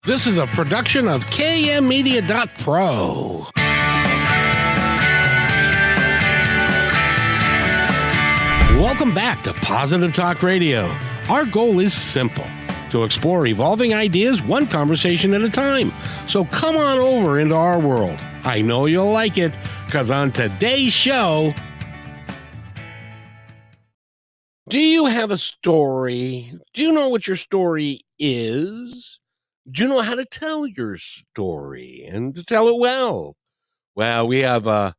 This is a production of KMmedia.pro. Welcome back to Positive Talk Radio. Our goal is simple: to explore evolving ideas one conversation at a time. So come on over into our world. I know you'll like it, because on today's show... Do you have a story? Do you know what your story is? Do you know how to tell your story and to tell it well? Well, we have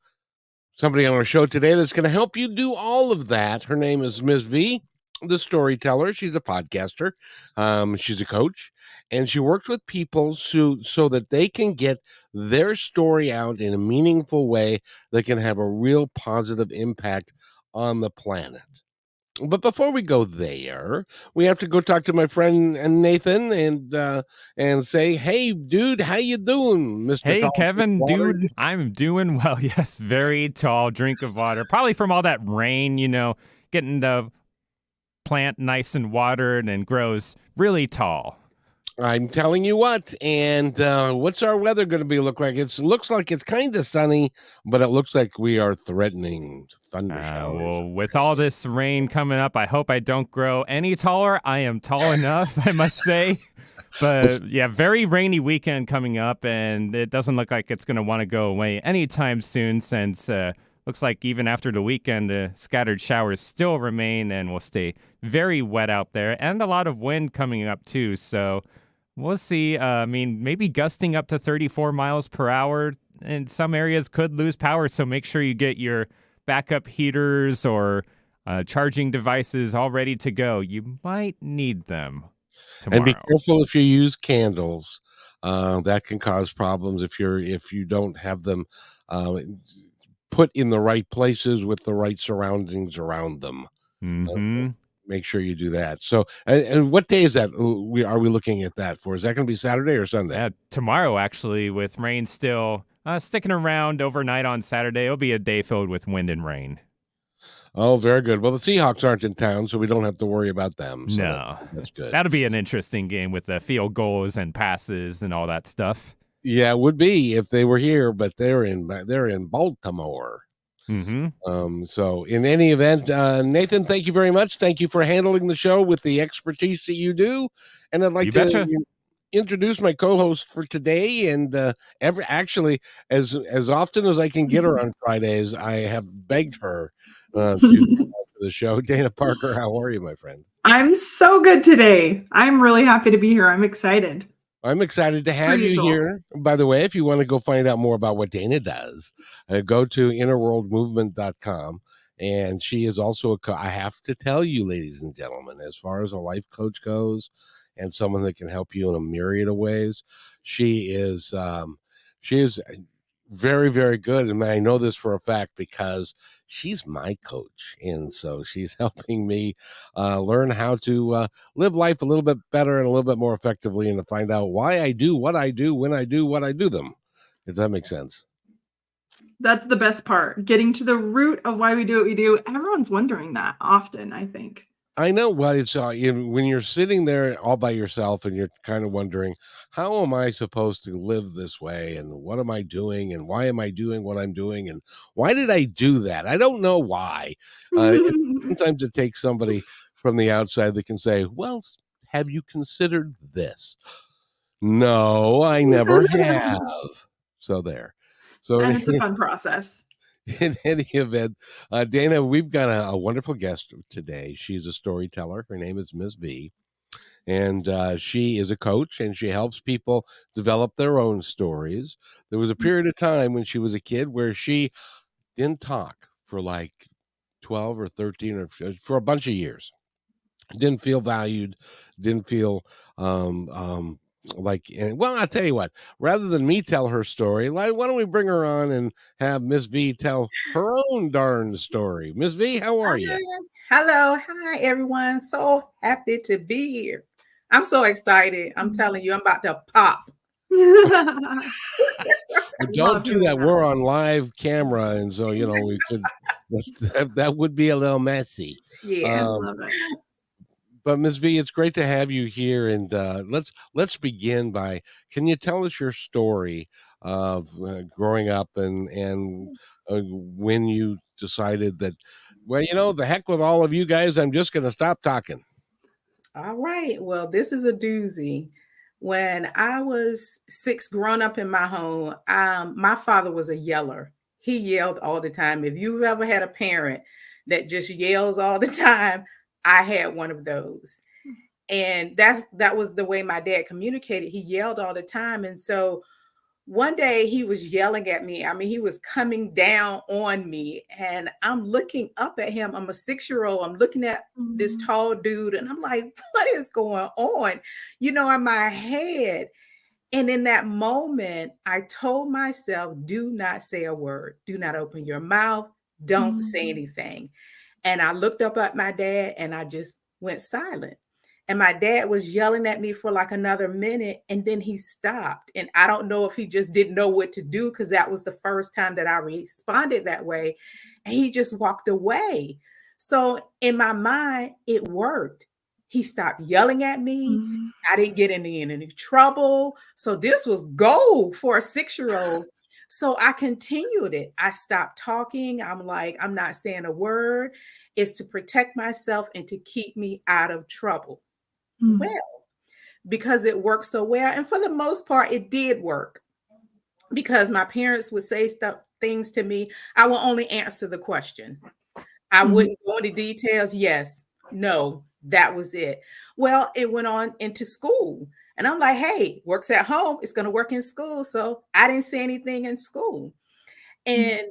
somebody on our show today that's going to help you do all of that. Her name is Ms. V, the storyteller. She's a podcaster. She's a coach, and she works with people so that they can get their story out in a meaningful way that can have a real positive impact on the planet. But before we go there, we have to go talk to my friend Nathan and say, "Hey, dude, how you doing, Mr. Hey, Tall Kevin, Water?" dude, I'm doing well. Yes, very tall drink of water. Probably from all that rain, getting the plant nice and watered and grows really tall. I'm telling you what, and what's our weather going to be look like? It looks like it's kind of sunny, but it looks like we are threatening thunder showers. Well, with all this rain coming up, I hope I don't grow any taller. I am tall enough, I must say. But yeah, very rainy weekend coming up, and it doesn't look like it's going to want to go away anytime soon, since looks like even after the weekend, the scattered showers still remain and will stay very wet out there, and a lot of wind coming up too. So we'll see. Maybe gusting up to 34 miles per hour, and some areas could lose power. So make sure you get your backup heaters or charging devices all ready to go. You might need them tomorrow. And be careful if you use candles. That can cause problems if you don't have them put in the right places with the right surroundings around them. Mm-hmm. Make sure you do that. So, and what day is that? Are we looking at that for? Is that going to be Saturday or Sunday? Yeah, tomorrow, actually, with rain still sticking around overnight on Saturday. It'll be a day filled with wind and rain. Oh, very good. Well, the Seahawks aren't in town, so we don't have to worry about them. So no, that's good. That'll be an interesting game with the field goals and passes and all that stuff. Yeah, it would be if they were here, but they're in Baltimore. Mm-hmm. So in any event, Nathan, thank you very much. Thank you for handling the show with the expertise that you do. And I'd like to introduce my co-host for today. And actually, as often as I can get her on Fridays, I have begged her to come out to the show. Dana Parker, how are you, my friend? I'm so good today. I'm really happy to be here. I'm excited. I'm excited to have you here. By the way, if you want to go find out more about what Dana does, go to innerworldmovement.com. And she is also I have to tell you, ladies and gentlemen, as far as a life coach goes and someone that can help you in a myriad of ways, she is very, very good. And I know this for a fact because she's my coach. And so she's helping me learn how to live life a little bit better and a little bit more effectively, and to find out why I do what I do when I do what I do them. Does that make sense? That's the best part. Getting to the root of why we do what we do. Everyone's wondering that often, I think. I know. Well, it's when you're sitting there all by yourself and you're kind of wondering, how am I supposed to live this way? And what am I doing? And why am I doing what I'm doing? And why did I do that? I don't know why. Sometimes it takes somebody from the outside that can say, well, have you considered this? No, I never have. So there. So and it's a fun process. In any event, Dana, we've got a wonderful guest today. She's a storyteller. Her name is Ms. V, and she is a coach, and she helps people develop their own stories. There was a period of time when she was a kid where she didn't talk for like 12 or 13 or for a bunch of years. Didn't feel valued, didn't feel well, I'll tell you what, rather than me tell her story, why don't we bring her on and have Miss V tell her own darn story. Miss V, how are you? Hello. Hi, everyone. So happy to be here. I'm so excited. I'm telling you, I'm about to pop. Don't do that. We're on live camera, and so we could that would be a little messy. Yes. Love it. But Ms. V, it's great to have you here, and let's begin by, can you tell us your story of growing up and when you decided that, well, the heck with all of you guys, I'm just going to stop talking. All right. Well, this is a doozy. When I was 6 growing up in my home, my father was a yeller. He yelled all the time. If you've ever had a parent that just yells all the time, I had one of those. And that was the way my dad communicated. He yelled all the time. And so one day he was yelling at me. I mean, he was coming down on me, and I'm looking up at him. I'm a 6-year-old. I'm looking at this tall dude, and I'm like, what is going on? In my head. And in that moment, I told myself, do not say a word. Do not open your mouth. Don't say anything. And I looked up at my dad and I just went silent. And my dad was yelling at me for like another minute, and then he stopped. And I don't know if he just didn't know what to do, because that was the first time that I responded that way. And he just walked away. So in my mind, it worked. He stopped yelling at me. I didn't get in any trouble. So this was gold for a 6-year-old. So I continued it. I stopped talking. I'm like, I'm not saying a word. It's to protect myself and to keep me out of trouble. Well, because it worked so well. And for the most part, it did work, because my parents would say things to me. I will only answer the question. I wouldn't go into details. Yes, no, that was it. Well, it went on into school. And I'm like, hey, works at home. It's going to work in school. So I didn't say anything in school. And,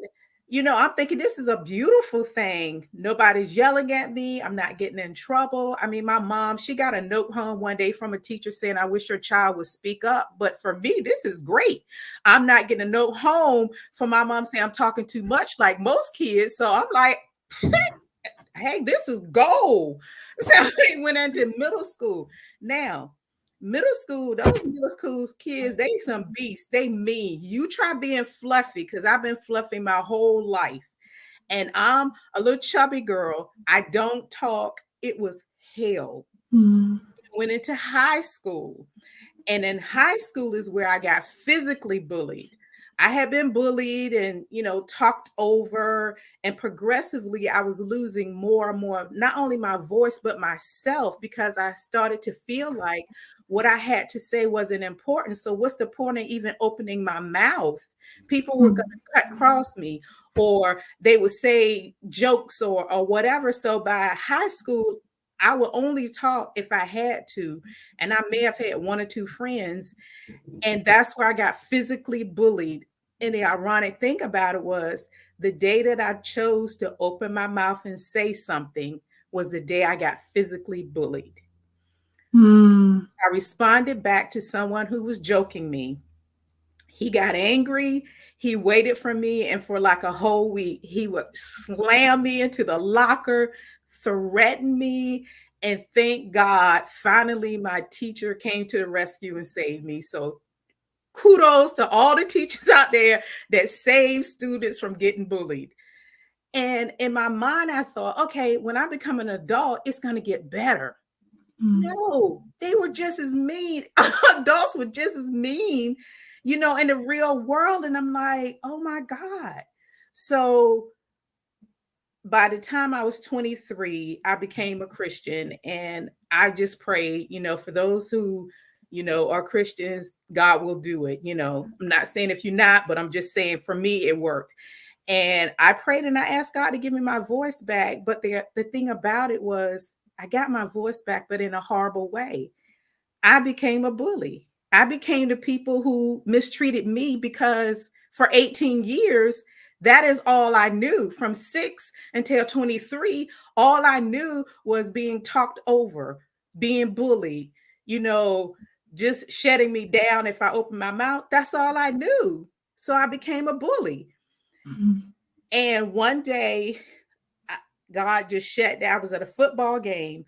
I'm thinking this is a beautiful thing. Nobody's yelling at me. I'm not getting in trouble. I mean, my mom, she got a note home one day from a teacher saying, I wish your child would speak up. But for me, this is great. I'm not getting a note home from my mom saying I'm talking too much like most kids. So I'm like, hey, this is gold. So I went into middle school. Now, those middle school kids, they some beasts. They mean. You try being fluffy, because I've been fluffy my whole life. And I'm a little chubby girl. I don't talk. It was hell. Went into high school. And in high school is where I got physically bullied. I had been bullied and, talked over, and progressively I was losing more and more, not only my voice, but myself, because I started to feel like what I had to say wasn't important. So what's the point of even opening my mouth? People were going to cut across me, or they would say jokes or whatever. So by high school, I would only talk if I had to. And I may have had 1 or 2 friends. And that's where I got physically bullied. And the ironic thing about it was, the day that I chose to open my mouth and say something was the day I got physically bullied. I responded back to someone who was joking me. He got angry. He waited for me. And for like a whole week, he would slam me into the locker, threaten me. And thank God, finally, my teacher came to the rescue and saved me. So kudos to all the teachers out there that save students from getting bullied. And in my mind, I thought, okay, when I become an adult, it's going to get better. No, they were just as mean. Adults were just as mean, in the real world. And I'm like, oh my God. So by the time I was 23, I became a Christian, and I just prayed, for those who, are Christians, God will do it. I'm not saying if you're not, but I'm just saying for me, it worked. And I prayed and I asked God to give me my voice back. But the thing about it was, I got my voice back, but in a horrible way. I became a bully. I became the people who mistreated me, because for 18 years, that is all I knew. From 6 until 23, all I knew was being talked over, being bullied, just shutting me down if I opened my mouth. That's all I knew. So I became a bully. And one day, God just shut down. I was at a football game,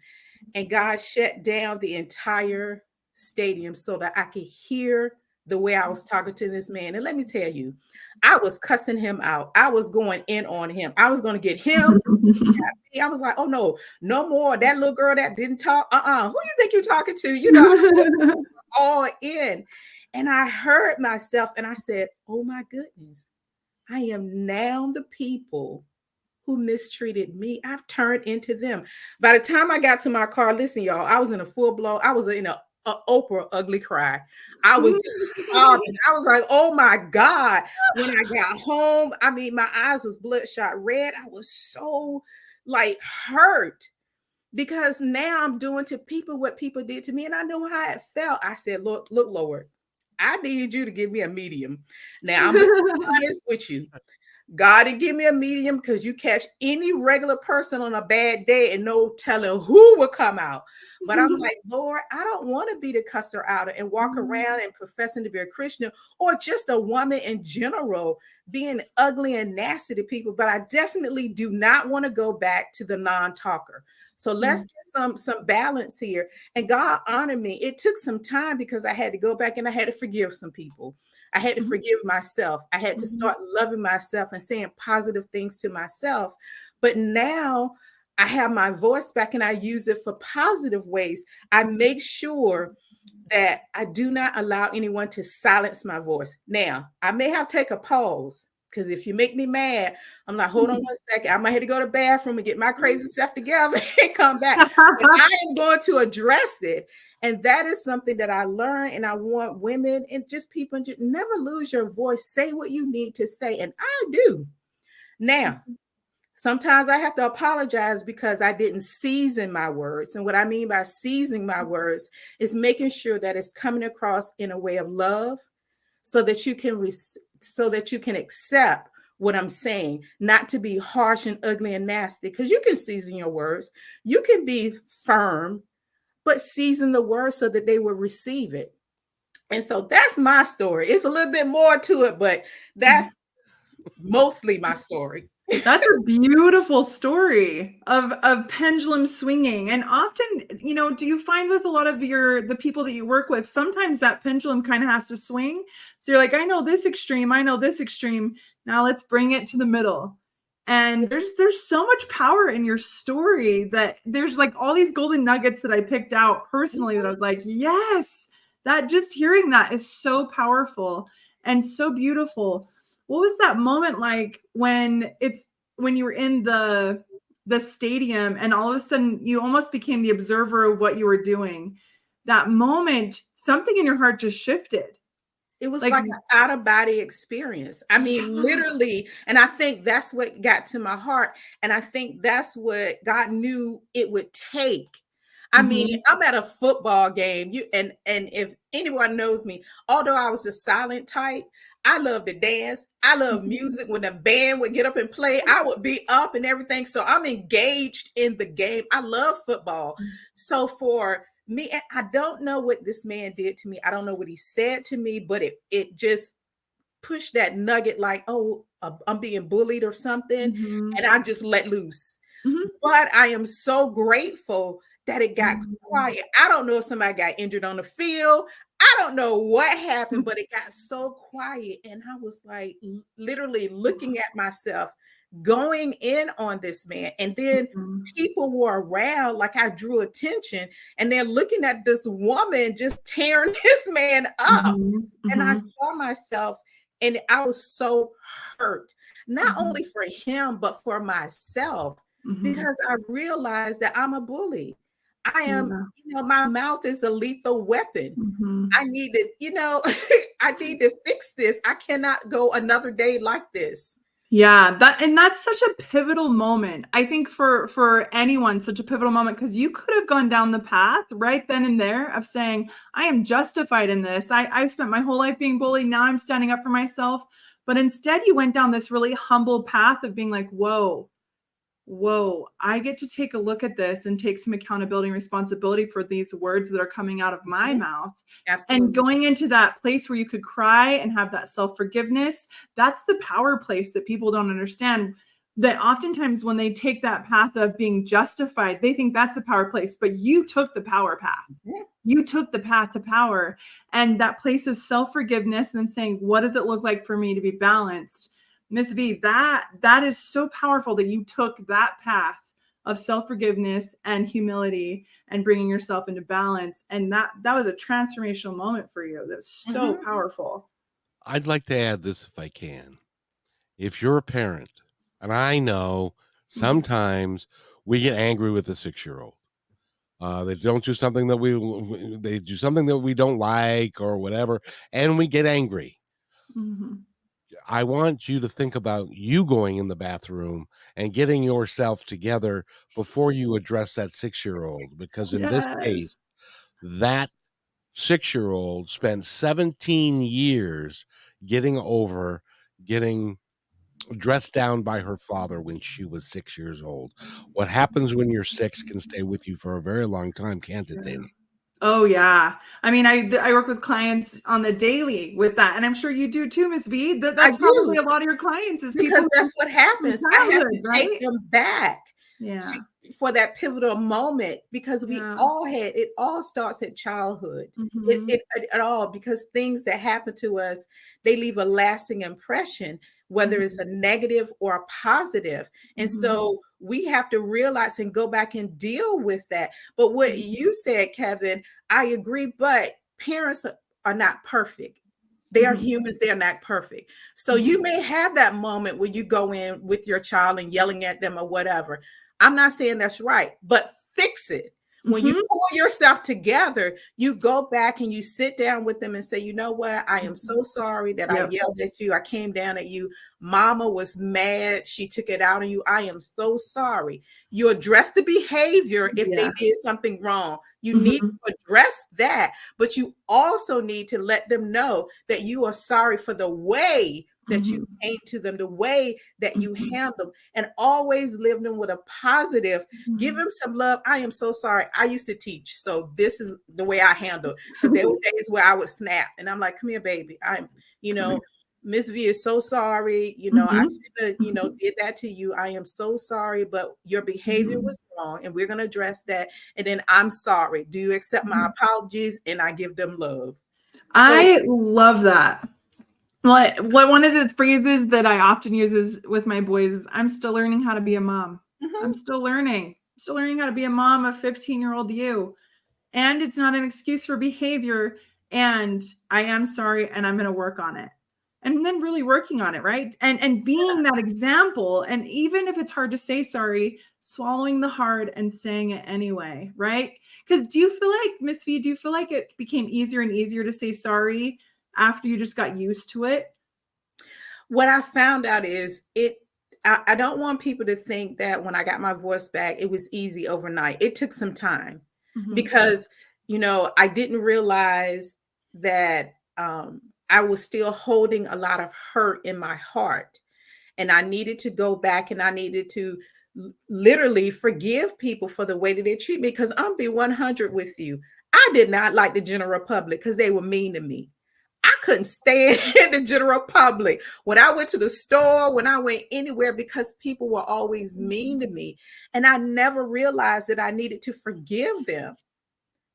and God shut down the entire stadium so that I could hear the way I was talking to this man. And let me tell you, I was cussing him out. I was going in on him. I was going to get him. I was like, oh no, no more. That little girl that didn't talk. Who you think you're talking to? You know, I was all in. And I heard myself and I said, oh my goodness, I am now the people who mistreated me. I've turned into them. By the time I got to my car, listen, y'all, I was in a full blown, I was in a Oprah ugly cry. I was just sobbing. I was like, oh my God. When I got home, I mean, my eyes was bloodshot red. I was so like hurt because now I'm doing to people what people did to me. And I know how it felt. I said, look, Lord, I need you to give me a medium. Now I'm honest with you. God to give me a medium because you catch any regular person on a bad day and no telling who will come out. But I'm like, Lord, I don't want to be the cusser outer and walk around and professing to be a Christian or just a woman in general, being ugly and nasty to people. But I definitely do not want to go back to the non-talker. So let's get some balance here. And God honored me. It took some time because I had to go back and I had to forgive some people. I had to forgive myself. I had to start loving myself and saying positive things to myself. But now I have my voice back and I use it for positive ways. I make sure that I do not allow anyone to silence my voice. Now, I may have to take a pause because if you make me mad, I'm like, hold on 1 second. I might have to go to the bathroom and get my crazy stuff together and come back. And I am going to address it. And that is something that I learned. And I want women and just people to never lose your voice. Say what you need to say. And I do. Now, sometimes I have to apologize because I didn't season my words. And what I mean by seasoning my words is making sure that it's coming across in a way of love so that you can accept what I'm saying, not to be harsh and ugly and nasty, because you can season your words. You can be firm, but season the words so that they will receive it. And so that's my story. It's a little bit more to it, but that's mostly my story. That's a beautiful story of pendulum swinging. And often, you know, do you find with a lot of the people that you work with, sometimes that pendulum kind of has to swing. So you're like, I know this extreme. I know this extreme. Now let's bring it to the middle. And there's so much power in your story that there's like all these golden nuggets that I picked out personally that I was like, yes, that just hearing that is so powerful and so beautiful. What was that moment like when you were in the stadium and all of a sudden you almost became the observer of what you were doing? That moment, something in your heart just shifted. It was like an out-of-body experience. I mean, literally. And I think that's what got to my heart. And I think that's what God knew it would take. I mean, I'm at a football game. And if anyone knows me, although I was the silent type, I love to dance. I love music. When the band would get up and play, I would be up and everything. So I'm engaged in the game. I love football. So for me, I don't know what this man did to me. I don't know what he said to me, but it just pushed that nugget like, oh, I'm being bullied or something. And I just let loose. But I am so grateful that it got quiet. I don't know if somebody got injured on the field. I don't know what happened, but it got so quiet. And I was like literally looking at myself, going in on this man. And then people were around, like I drew attention, and they're looking at this woman just tearing this man up. And I saw myself and I was so hurt, not only for him, but for myself, because I realized that I'm a bully. I am, you know, my mouth is a lethal weapon. I need to, I need to fix this. I cannot go another day like this. Yeah, that's such a pivotal moment. I think for anyone, such a pivotal moment, because you could have gone down the path right then and there of saying, I am justified in this. I've spent my whole life being bullied. Now I'm standing up for myself. But instead you went down this really humble path of being like, whoa, I get to take a look at this and take some accountability and responsibility for these words that are coming out of my mouth. Absolutely. And going into that place where you could cry and have that self-forgiveness, that's the power place that people don't understand. that oftentimes when they take that path of being justified, they think that's the power place, but you took the power path. You took the path to power, and that place of self-forgiveness and then saying, what does it look like for me to be balanced? Miss V, that is so powerful that you took that path of self-forgiveness and humility and bringing yourself into balance. And that was a transformational moment for you. That's so powerful. I'd like to add this if I can. If you're a parent, and I know sometimes we get angry with a 6-year-old. They don't do something that they do something that we don't like or whatever, and we get angry. I want you to think about you going in the bathroom and getting yourself together before you address that 6-year-old, because in this case, that 6-year-old spent 17 years getting dressed down by her father when she was 6 years old. What happens when you're 6 can stay with you for a very long time, can't it, Dana? Oh yeah. I mean, I work with clients on the daily with that, and I'm sure you do too, Ms. V. That's probably a lot of your clients is because people. That's what happens. I have to take them back for that pivotal moment, because we all had it. All starts at childhood. It all, because things that happen to us, they leave a lasting impression, whether it's a negative or a positive. And so we have to realize and go back and deal with that. But what you said, Kevin, I agree, but parents are not perfect. They are humans. They are not perfect. So you may have that moment where you go in with your child and yelling at them or whatever. I'm not saying that's right, but fix it. When you pull yourself together, you go back and you sit down with them and say, you know what? I am so sorry that I yelled at you. I came down at you. Mama was mad. She took it out on you. I am so sorry. You address the behavior if they did something wrong. You need to address that, but you also need to let them know that you are sorry for the way that you came to them, the way that you handle them, and always live them with a positive. Give them some love. I am so sorry. I used to teach, so this is the way I handle. Because there were days where I would snap, and I'm like, "Come here, baby. Miss V is so sorry. I should have, did that to you. I am so sorry, but your behavior was wrong, and we're gonna address that. And then I'm sorry. Do you accept my apologies?" And I give them love. I love that. What one of the phrases that I often use is with my boys is, I'm still learning how to be a mom. I'm still learning how to be a mom of 15-year-old you. And it's not an excuse for behavior. And I am sorry, and I'm going to work on it. And then really working on it, right? And being that example. And even if it's hard to say sorry, swallowing the hard and saying it anyway, right? Because do you feel like, Miss V, it became easier and easier to say sorry after you just got used to it? What I found out is I don't want people to think that when I got my voice back, it was easy overnight. It took some time because, I didn't realize that I was still holding a lot of hurt in my heart. And I needed to go back and I needed to literally forgive people for the way that they treat me. Because I'm be 100 with you. I did not like the general public because they were mean to me. I couldn't stand the general public when I went to the store, when I went anywhere, because people were always mean to me. And I never realized that I needed to forgive them.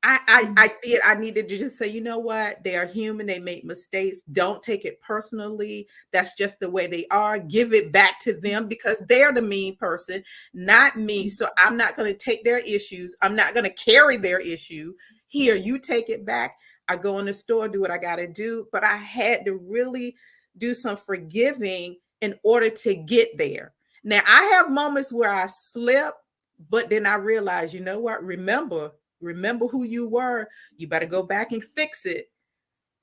I needed to just say, you know what? They are human. They make mistakes. Don't take it personally. That's just the way they are. Give it back to them because they're the mean person, not me. So I'm not going to take their issues. I'm not going to carry their issue. Here, you take it back. I go in the store, do what I got to do. But I had to really do some forgiving in order to get there. Now, I have moments where I slip, but then I realize, you know what? Remember who you were. You better go back and fix it.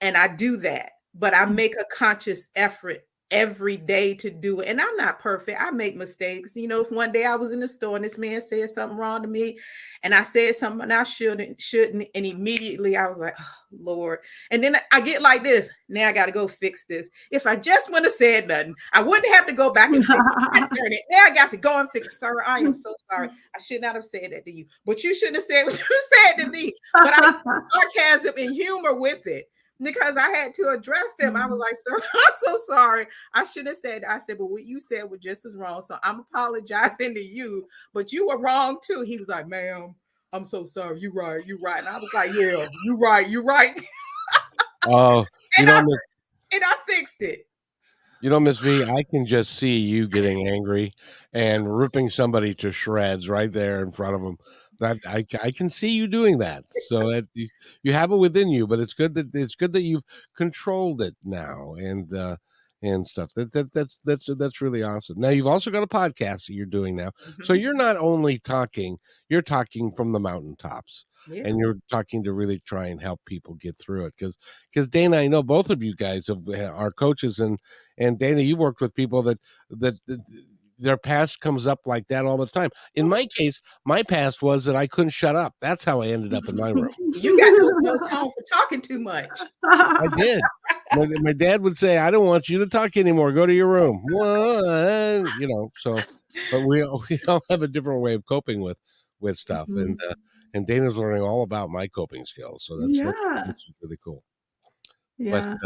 And I do that. But I make a conscious effort every day to do it. And I'm not perfect. I make mistakes. If one day I was in the store and this man said something wrong to me and I said something I shouldn't. And immediately I was like, oh, Lord. And then I get like this. Now I got to go fix this. If I just wouldn't have said nothing, I wouldn't have to go back and fix it. Now I got to go and fix it. Sir, I am so sorry. I should not have said that to you. But you shouldn't have said what you said to me. But I put sarcasm and humor with it. because I had to address them. I was like, sir, I'm so sorry. I shouldn't have said that. I said, but what you said was just as wrong. So I'm apologizing to you, but you were wrong too. He was like, ma'am, I'm so sorry. You're right. You're right. And I was like, yeah, you're right. You're right. Oh, and I fixed it. Miss V, I can just see you getting angry and ripping somebody to shreds right there in front of them. That I can see you doing that. So that you have it within you, but it's good that you've controlled it now and stuff. That's really awesome. Now you've also got a podcast that you're doing now. So you're not only talking, you're talking from the mountaintops. Yeah. And you're talking to really try and help people get through it because Dana, I know both of you guys are coaches, and Dana, you've worked with people that their past comes up like that all the time. In my case, my past was that I couldn't shut up. That's how I ended up in my room. You got those home for talking too much. I did. My dad would say, "I don't want you to talk anymore. Go to your room." Well, so, but we all have a different way of coping with stuff, and Dana's learning all about my coping skills. So that's really cool. Yeah.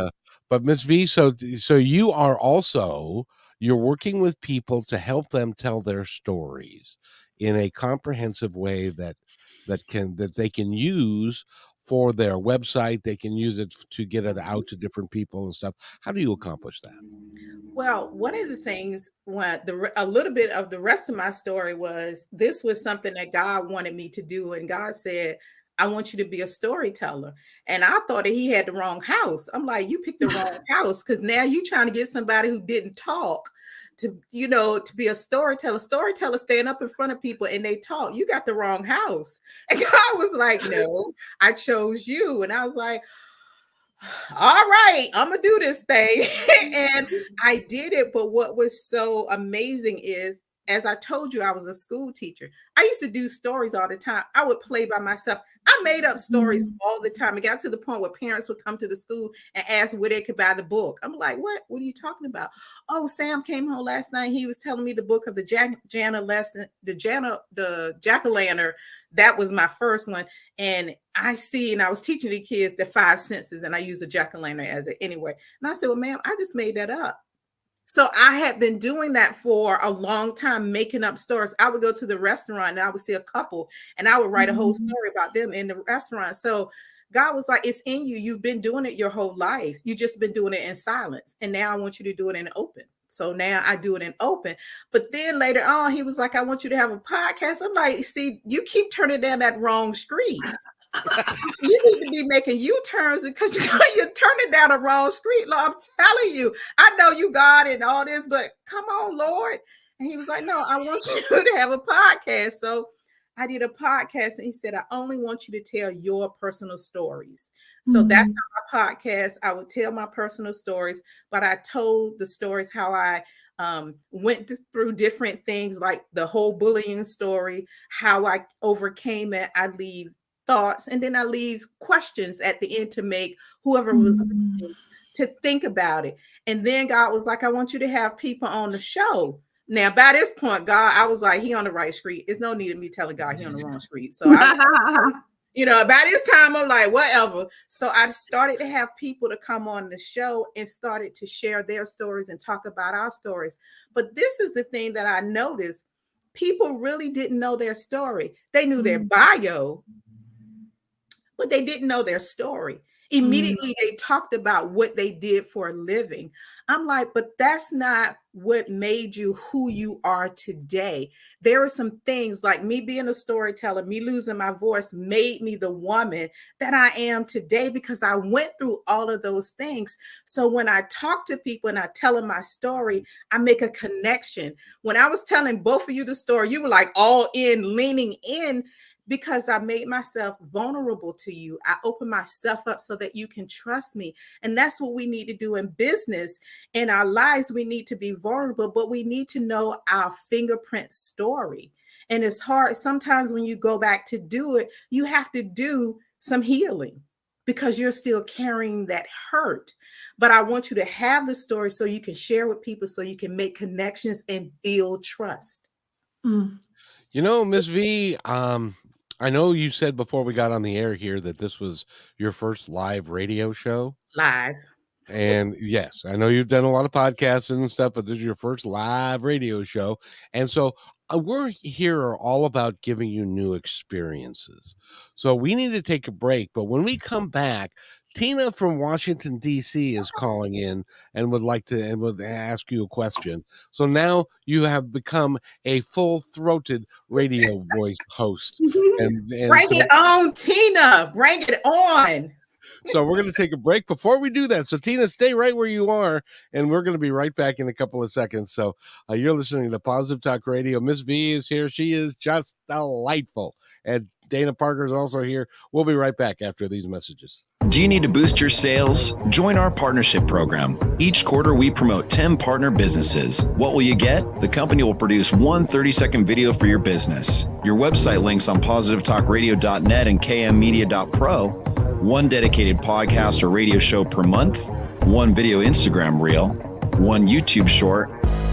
But Miss V, so you are also, you're working with people to help them tell their stories in a comprehensive way that they can use for their website. They can use it to get it out to different people and stuff. How do you accomplish that? Well, one of the things, a little bit of the rest of my story was, this was something that God wanted me to do. And God said, I want you to be a storyteller. And I thought that he had the wrong house. I'm like, you picked the wrong house, because now you're trying to get somebody who didn't talk to be a storyteller. Storytellers stand up in front of people and they talk. You got the wrong house. And God was like, no, I chose you. And I was like, all right, I'm gonna do this thing. And I did it. But what was so amazing is, as I told you, I was a school teacher. I used to do stories all the time. I would play by myself. I made up stories all the time. It got to the point where parents would come to the school and ask where they could buy the book. I'm like, what are you talking about? Oh, Sam came home last night. He was telling me the book of the jack-o'-lantern. That was my first one. And I was teaching the kids the 5 senses, and I use a jack-o'-lantern as it anyway. And I said, well, ma'am, I just made that up. So I had been doing that for a long time, making up stories. I would go to the restaurant and I would see a couple and I would write a whole story about them in the restaurant. So God was like, it's in you. You've been doing it your whole life. You've just been doing it in silence. And now I want you to do it in open. So now I do it in open. But then later on, he was like, I want you to have a podcast. I'm like, see, you keep turning down that wrong street. You need to be making U-turns because you're turning down the wrong street. Lord, I'm telling you, I know you God and all this, but come on, Lord. And he was like, no, I want you to have a podcast. So I did a podcast, and he said, I only want you to tell your personal stories. So that's how my podcast, I would tell my personal stories, but I told the stories how I went through different things, like the whole bullying story, how I overcame it. I leave thoughts, and then I leave questions at the end to make whoever was to think about it. And then God was like, I want you to have people on the show. Now, by this point, God, I was like, he on the right street. It's no need of me telling God he on the wrong street. So by this time, I'm like, whatever. So I started to have people to come on the show and started to share their stories and talk about our stories. But this is the thing that I noticed. People really didn't know their story. They knew their bio, but they didn't know their story. Immediately, they talked about what they did for a living. I'm like, but that's not what made you who you are today. There are some things, like me being a storyteller, me losing my voice made me the woman that I am today, because I went through all of those things. So when I talk to people and I tell them my story, I make a connection. When I was telling both of you the story, you were like all in, leaning in, because I made myself vulnerable to you. I opened myself up so that you can trust me. And that's what we need to do in business. In our lives, we need to be vulnerable, but we need to know our fingerprint story. And it's hard. Sometimes when you go back to do it, you have to do some healing because you're still carrying that hurt. But I want you to have the story so you can share with people, so you can make connections and build trust. Miss V, I know you said before we got on the air here that this was your first live radio show. Live. And yes, I know you've done a lot of podcasts and stuff, but this is your first live radio show. And so we're here all about giving you new experiences. So we need to take a break. But when we come back, Tina from Washington, D.C. is calling in and would like to and would ask you a question. So now you have become a full-throated radio voice host. And Bring it on, Tina. Bring it on. So we're going to take a break before we do that. So Tina, stay right where you are, and we're going to be right back in a couple of seconds. So you're listening to Positive Talk Radio. Miss V is here. She is just delightful. And Dana Parker is also here. We'll be right back after these messages. Do you need to boost your sales? Join our partnership program. Each quarter, we promote 10 partner businesses. What will you get? The company will produce one 30-second video for your business. Your website links on positivetalkradio.net and kmmedia.pro. One dedicated podcast or radio show per month, one video Instagram reel, one YouTube short,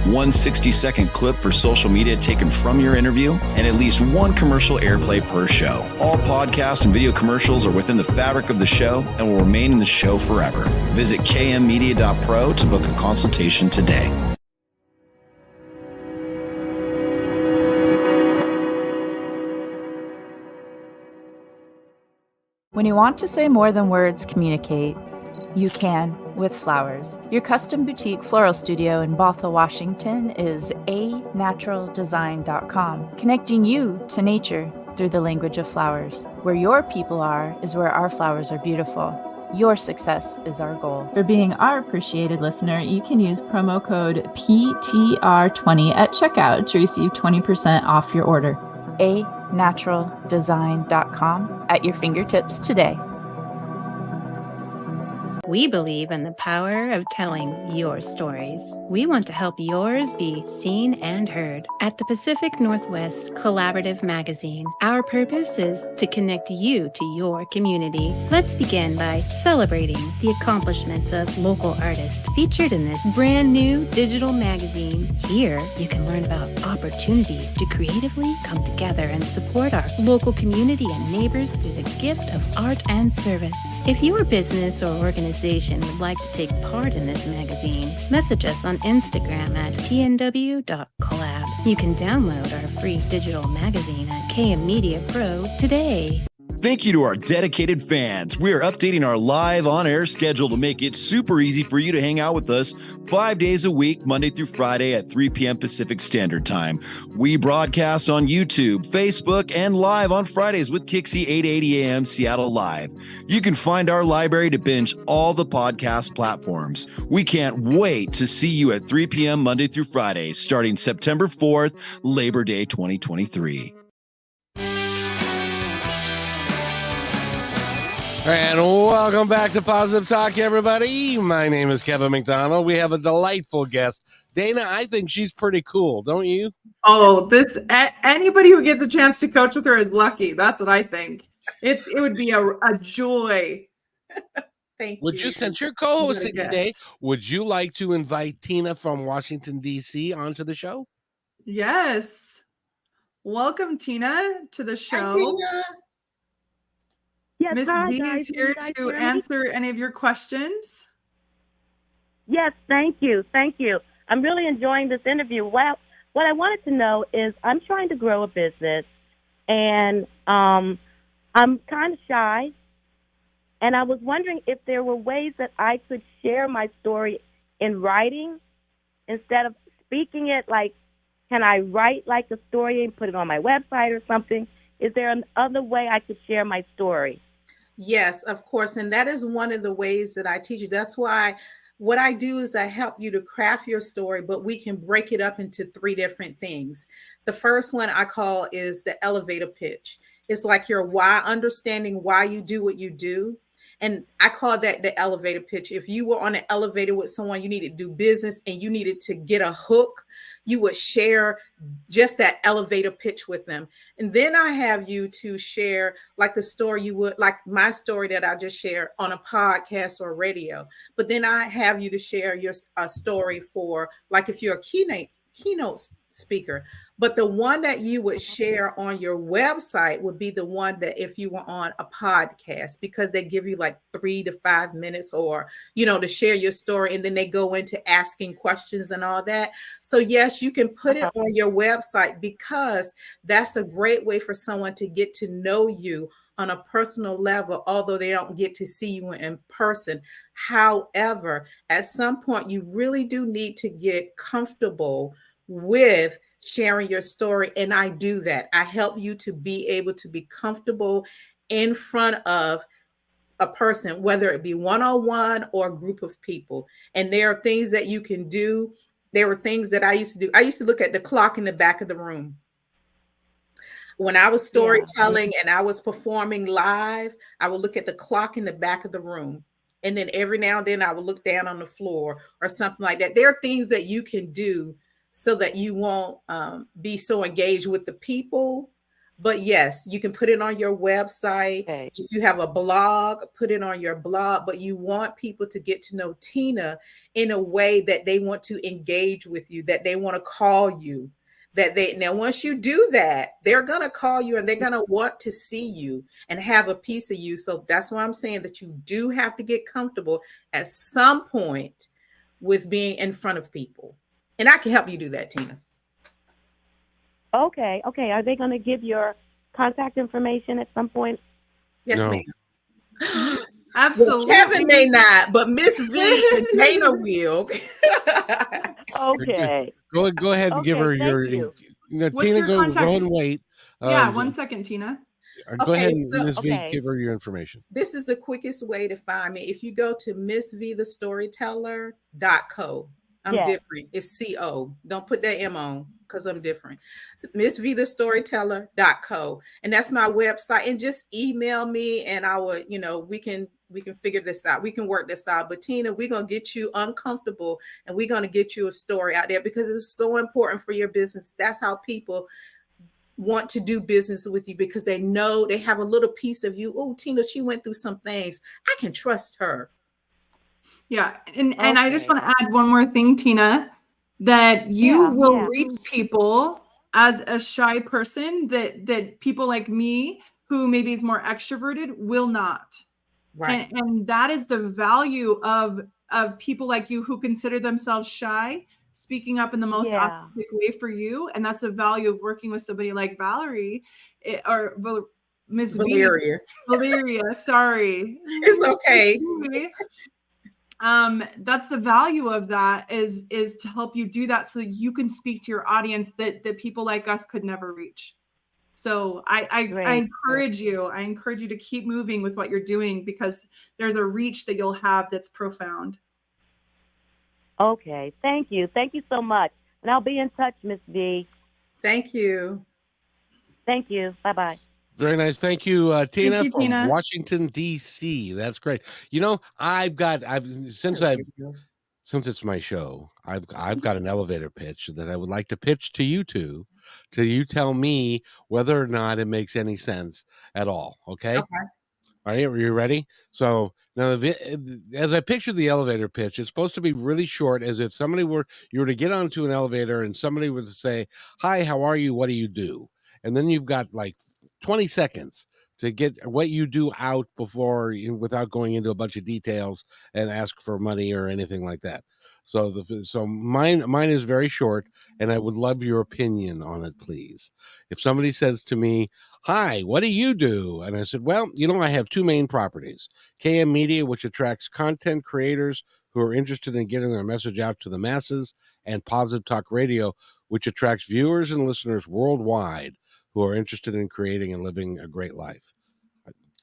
one 60-second clip for social media taken from your interview, and at least one commercial airplay per show. All podcast and video commercials are within the fabric of the show and will remain in the show forever. Visit kmmedia.pro to book a consultation today. When you want to say more than words communicate, you can with flowers. Your custom boutique floral studio in Bothell, Washington is anaturaldesign.com, connecting you to nature through the language of flowers. Where your people are is where our flowers are beautiful. Your success is our goal. For being our appreciated listener, you can use promo code PTR20 at checkout to receive 20% off your order. anaturaldesign.com at your fingertips today. We believe in the power of telling your stories. We want to help yours be seen and heard. At the Pacific Northwest Collaborative Magazine, our purpose is to connect you to your community. Let's begin by celebrating the accomplishments of local artists featured in this brand new digital magazine. Here, you can learn about opportunities to creatively come together and support our local community and neighbors through the gift of art and service. If your business or organization would like to take part in this magazine, message us on Instagram at pnw.collab. You can download our free digital magazine at KM Media Pro today. Thank you to our dedicated fans. We are updating our live on-air schedule to make it super easy for you to hang out with us 5 days a week, Monday through Friday at 3 p.m. Pacific Standard Time. We broadcast on YouTube, Facebook, and live on Fridays with Kixie 8:80 a.m. Seattle Live. You can find our library to binge all the podcast platforms. We can't wait to see you at 3 p.m. Monday through Friday, starting September 4th, Labor Day 2023. And welcome back to Positive Talk, everybody. My name is Kevin McDonald. We have a delightful guest. Dana, I think she's pretty cool, don't you? Oh, anybody who gets a chance to coach with her is lucky. That's what I think. It would be a joy. Thank Would you, since you're co-hosting today, would you like to invite Tina from Washington, D.C. onto the show? Yes. Welcome, Tina, to the show. Hi, Tina. Yes, Miss hi, B guys. is here Can you guys to hear me? answer any of your questions. Yes, thank you. Thank you. I'm really enjoying this interview. Well, what I wanted to know is I'm trying to grow a business, and I'm kind of shy, and I was wondering if there were ways that I could share my story in writing instead of speaking it. Like, can I write like a story and put it on my website or something? Is there another way I could share my story? Yes, of course. And that is one of the ways that I teach you. That's why what I do is I help you to craft your story, but we can break it up into 3 different things. The first one I call is the elevator pitch. It's like your why, understanding why you do what you do. And I call that the elevator pitch. If you were on an elevator with someone, you needed to do business and you needed to get a hook, you would share just that elevator pitch with them. And then I have you to share like the story you would, like my story that I just shared on a podcast or radio. But then I have you to share your story for, like if you're a keynote speaker. But the one that you would share on your website would be the one that if you were on a podcast, because they give you like 3 to 5 minutes or, to share your story. And then they go into asking questions and all that. So yes, you can put it on your website, because that's a great way for someone to get to know you on a personal level, although they don't get to see you in person. However, at some point, you really do need to get comfortable with sharing your story. And I do that. I help you to be able to be comfortable in front of a person, whether it be one-on-one or a group of people. And there are things that you can do. There were things that I used to do. I used to look at the clock in the back of the room. When I was storytelling and I was performing live, I would look at the clock in the back of the room. And then every now and then I would look down on the floor or something like that. There are things that you can do so that you won't be so engaged with the people. But yes, you can put it on your website. Okay. If you have a blog, put it on your blog. But you want people to get to know Tina in a way that they want to engage with you, that they want to call you. Now, once you do that, they're going to call you and they're going to want to see you and have a piece of you. So that's why I'm saying that you do have to get comfortable at some point with being in front of people. And I can help you do that, Tina. Okay. Are they going to give your contact information at some point? Yes, ma'am. Absolutely. Well, Kevin may not, but Miss V and Dana will. Okay. Go ahead and give her your. Tina, your go contact? and wait. 1 second, Tina. Go ahead and Ms. V, give her your information. This is the quickest way to find me. If you go to MissVTheStoryteller.co. I'm different. It's CO. Don't put that M on, because I'm different. MissVTheStoryteller.co. And that's my website. And just email me and I will, we can figure this out. We can work this out. But Tina, we're going to get you uncomfortable and we're going to get you a story out there, because it's so important for your business. That's how people want to do business with you, because they know they have a little piece of you. Oh, Tina, she went through some things. I can trust her. Yeah. And I just want to add one more thing, Tina, that you will reach people as a shy person that people like me, who maybe is more extroverted, will not. Right. And that is the value of people like you who consider themselves shy, speaking up in the most authentic way for you. And that's the value of working with somebody like Valerie or Miss Valeria. Valeria, sorry. It's okay. That's the value of that is to help you do that so that you can speak to your audience that people like us could never reach. So I encourage you to keep moving with what you're doing, because there's a reach that you'll have that's profound. Okay. Thank you so much. And I'll be in touch, Miss V. Thank you. Thank you. Bye-bye. Very nice. Thank you, Tina, from Washington, D.C. That's great. Since it's my show, I've got an elevator pitch that I would like to pitch to you two, till you tell me whether or not it makes any sense at all. Okay. All right. Are you ready? So now, as I picture the elevator pitch, it's supposed to be really short, as if you were to get onto an elevator and somebody would say, "Hi, how are you? What do you do?" And then you've got like 20 seconds to get what you do out without going into a bunch of details and ask for money or anything like that. So mine is very short, and I would love your opinion on it, please. If somebody says to me, "Hi, what do you do?" And I said, "Well, I have two main properties: KM Media, which attracts content creators who are interested in getting their message out to the masses, and Positive Talk Radio, which attracts viewers and listeners worldwide who are interested in creating and living a great life."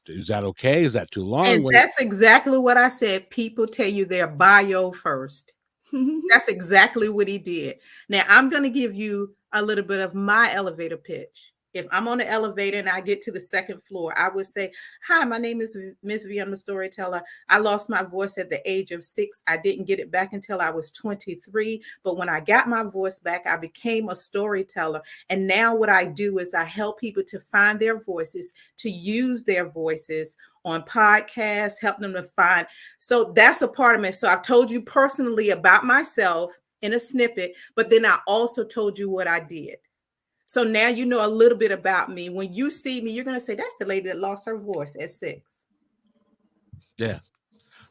Is that okay? Is that too long? And that's exactly what I said. People tell you their bio first. That's exactly what he did. Now, I'm going to give you a little bit of my elevator pitch. If I'm on the elevator and I get to the second floor, I would say, "Hi, my name is Miss V. I'm a storyteller. I lost my voice at the age of 6. I didn't get it back until I was 23. But when I got my voice back, I became a storyteller. And now what I do is I help people to find their voices, to use their voices on podcasts, help them to find." So that's a part of it. So I've told you personally about myself. in a snippet, but then I also told you what I did. So now you know a little bit about me. When you see me, you're going to say, that's the lady that lost her voice at 6. Yeah.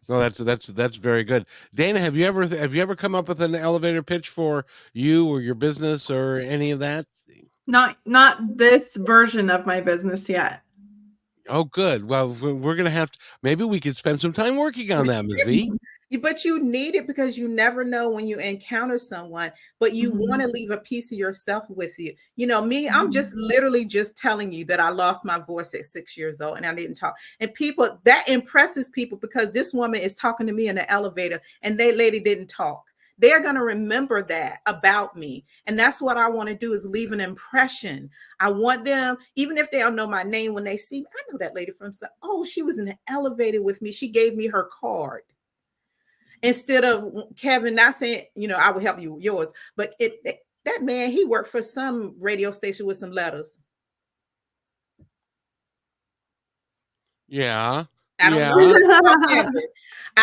No, that's very good. Dana, have you ever come up with an elevator pitch for you or your business or any of that? Not this version of my business yet. Oh, good. Well, we're going to have to, maybe we could spend some time working on that, Ms. V. But you need it because you never know when you encounter someone, but you want to leave a piece of yourself with you. You know, me, I'm just literally just telling you that I lost my voice at 6 years old and I didn't talk. And people, that impresses people because this woman is talking to me in the elevator and that lady didn't talk. They're going to remember that about me. And that's what I want to do, is leave an impression. I want them, even if they don't know my name, when they see me, I know that lady from, oh, she was in the elevator with me. She gave me her card. Instead of Kevin, not saying, you know, I will help you with yours, but that man, he worked for some radio station with some letters. Yeah. I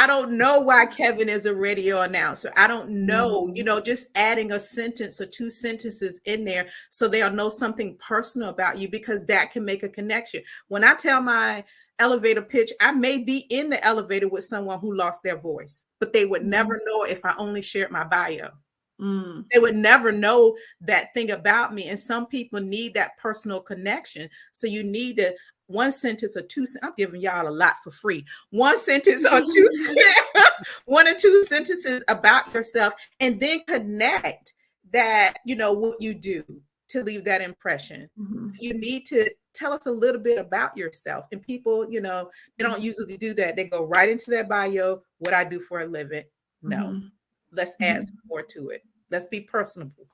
don't know why Kevin is a radio announcer. I don't know, you know, just adding a sentence or 2 sentences in there so they'll know something personal about you, because that can make a connection. When I tell my elevator pitch, I may be in the elevator with someone who lost their voice, but they would never know if I only shared my bio. They would never know that thing about me. And some people need that personal connection. So you need 1 sentence or 2. I'm giving y'all a lot for free. 1 sentence or 2, 1 or 2 sentences about yourself, and then connect that, you know, what you do to leave that impression. You need to tell us a little bit about yourself. And people, you know, they don't usually do that. They go right into their bio, what I do for a living. No, let's add some more to it. Let's be personable.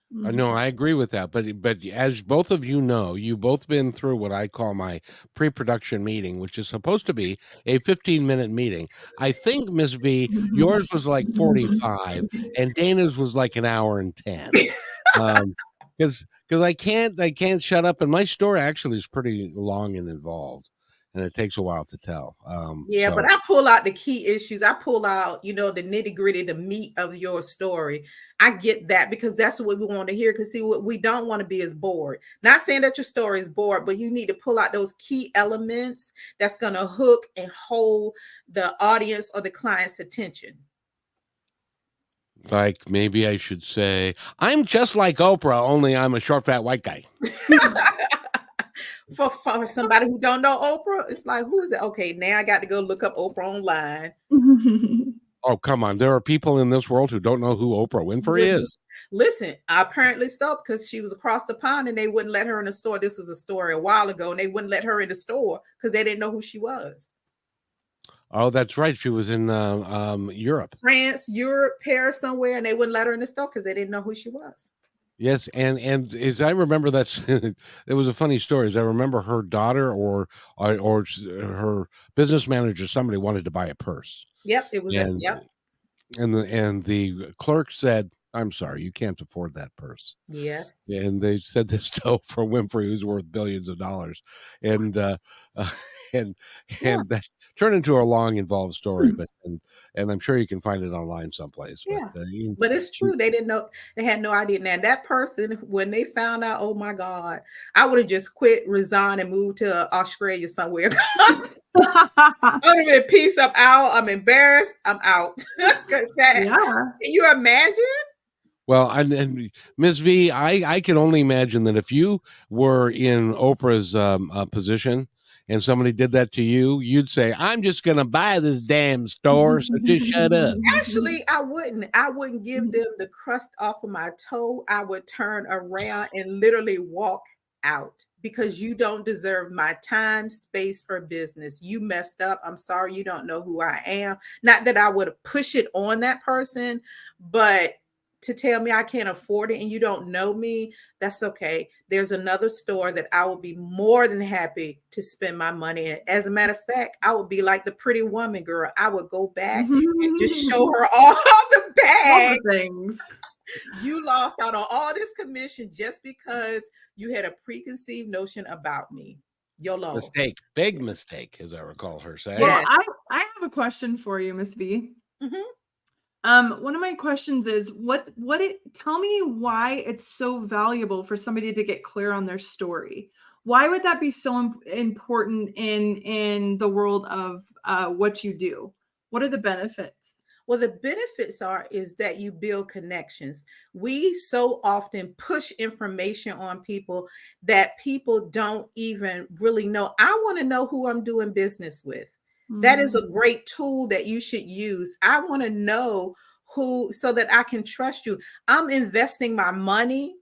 No, I agree with that. But as both of you know, you've both been through what I call my pre-production meeting, which is supposed to be a 15-minute meeting. I think, Ms. V, yours was like 45 and Dana's was like an hour and 10. Because I can't shut up. And my story actually is pretty long and involved, and it takes a while to tell. But I pull out the key issues. I pull out, you know, the nitty gritty, the meat of your story. I get that, because that's what we want to hear. Because see, what we don't want to be is bored. Not saying that your story is bored, but you need to pull out those key elements that's going to hook and hold the audience or the client's attention. Like, maybe I should say, I'm just like Oprah, only I'm a short, fat, white guy. For somebody who don't know Oprah, it's like, who is it? Okay, now I got to go look up Oprah online. Oh, come on. There are people in this world who don't know who Oprah Winfrey is. Listen, apparently so, because she was across the pond and they wouldn't let her in the store. This was a story a while ago, and they wouldn't let her in the store because they didn't know who she was. Oh, that's right. She was in Europe. France, Europe, Paris, somewhere, and they wouldn't let her in the store because they didn't know who she was. Yes, and as I remember, it was a funny story. As I remember, her daughter or her business manager, somebody wanted to buy a purse. Yep, it was. And the clerk said, "I'm sorry, you can't afford that purse." Yes. And they said this to Oprah Winfrey, who's worth billions of dollars, and that turned into a long, involved story. But and I'm sure you can find it online someplace. Yeah, but, but it's true. They didn't know. They had no idea. Now that person, when they found out, oh my God, I would have just quit, resigned, and moved to Australia somewhere. I would have been, peace, I'm out. I'm embarrassed. I'm out. Can you imagine? Well, and Ms. V, I can only imagine that if you were in Oprah's position and somebody did that to you, you'd say, "I'm just going to buy this damn store, so just shut up." Actually, I wouldn't. I wouldn't give them the crust off of my toe. I would turn around and literally walk out, because you don't deserve my time, space, or business. You messed up. I'm sorry. You don't know who I am. Not that I would push it on that person, but to tell me I can't afford it and you don't know me, that's okay. There's another store that I will be more than happy to spend my money in. As a matter of fact, I would be like the Pretty Woman girl. I would go back and just show her all the bags. All the things. You lost out on all this commission just because you had a preconceived notion about me. Your loss. Mistake. Big mistake, as I recall her saying. Well, I have a question for you, Miss V. One of my questions is tell me why it's so valuable for somebody to get clear on their story. Why would that be so important in the world of what you do? What are the benefits? Well, the benefits is that you build connections. We so often push information on people that people don't even really know. I want to know who I'm doing business with. That is a great tool that you should use. I want to know who, so that I can trust you. I'm investing my money,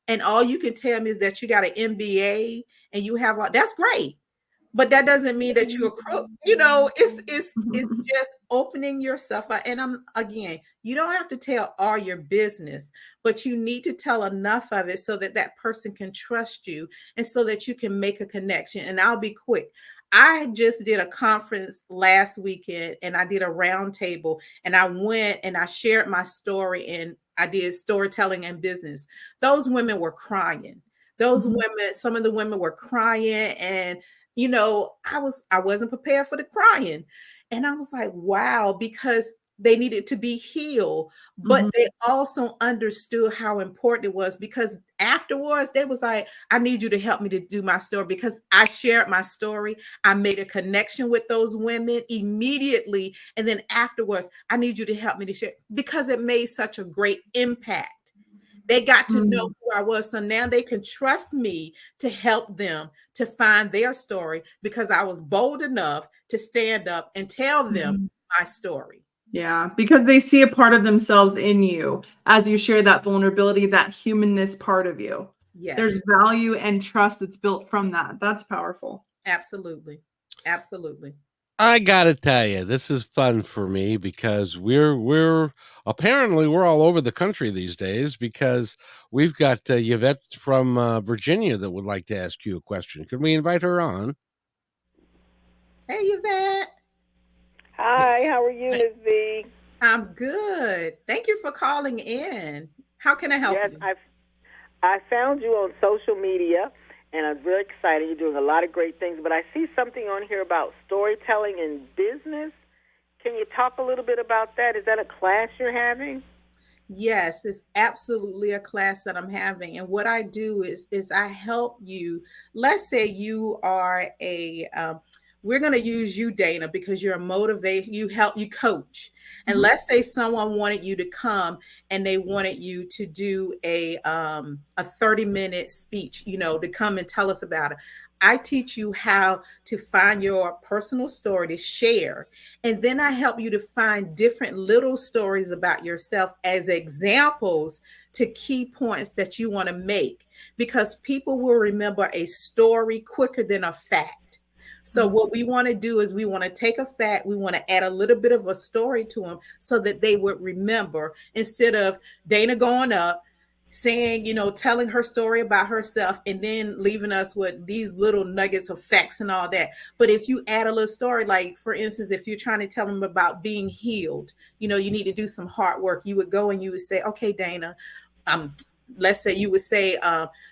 and all you can tell me is that you got an MBA and you have that's great. But that doesn't mean that you're a crook. It's just opening yourself up. And you don't have to tell all your business, but you need to tell enough of it so that that person can trust you and so that you can make a connection. And I'll be quick. I just did a conference last weekend and I did a round table, and I went and I shared my story, and I did storytelling and business. Those women were crying. Those women, some of the women were crying, and I wasn't prepared for the crying. And I was like, wow, because they needed to be healed, but they also understood how important it was, because afterwards they was like, I need you to help me to do my story, because I shared my story. I made a connection with those women immediately. And then afterwards, I need you to help me to share, because it made such a great impact. They got to know who I was. So now they can trust me to help them to find their story, because I was bold enough to stand up and tell them my story. Yeah, because they see a part of themselves in you as you share that vulnerability, that humanness part of you. Yes. There's value and trust that's built from that. That's powerful. Absolutely. Absolutely. I gotta tell you, this is fun for me, because we're apparently we're all over the country these days, because we've got Yvette from Virginia that would like to ask you a question. Could we invite her on? Hey, Yvette. Hi, how are you, Ms. V? I'm good. Thank you for calling in. How can I help you? I found you on social media, and I'm really excited. You're doing a lot of great things, but I see something on here about storytelling in business. Can you talk a little bit about that? Is that a class you're having? Yes, it's absolutely a class that I'm having. And what I do is I help you. Let's say you are we're going to use you, Dana, because you're a motivation. You coach. And let's say someone wanted you to come and they wanted you to do a 30-minute speech, to come and tell us about it. I teach you how to find your personal story to share. And then I help you to find different little stories about yourself as examples to key points that you want to make, because people will remember a story quicker than a fact. So what we want to do is we want to take a fact, we want to add a little bit of a story to them so that they would remember, instead of Dana going up, saying, telling her story about herself and then leaving us with these little nuggets of facts and all that. But if you add a little story, like for instance, if you're trying to tell them about being healed, you need to do some hard work. You would go and you would say, okay, Dana, let's say you would say,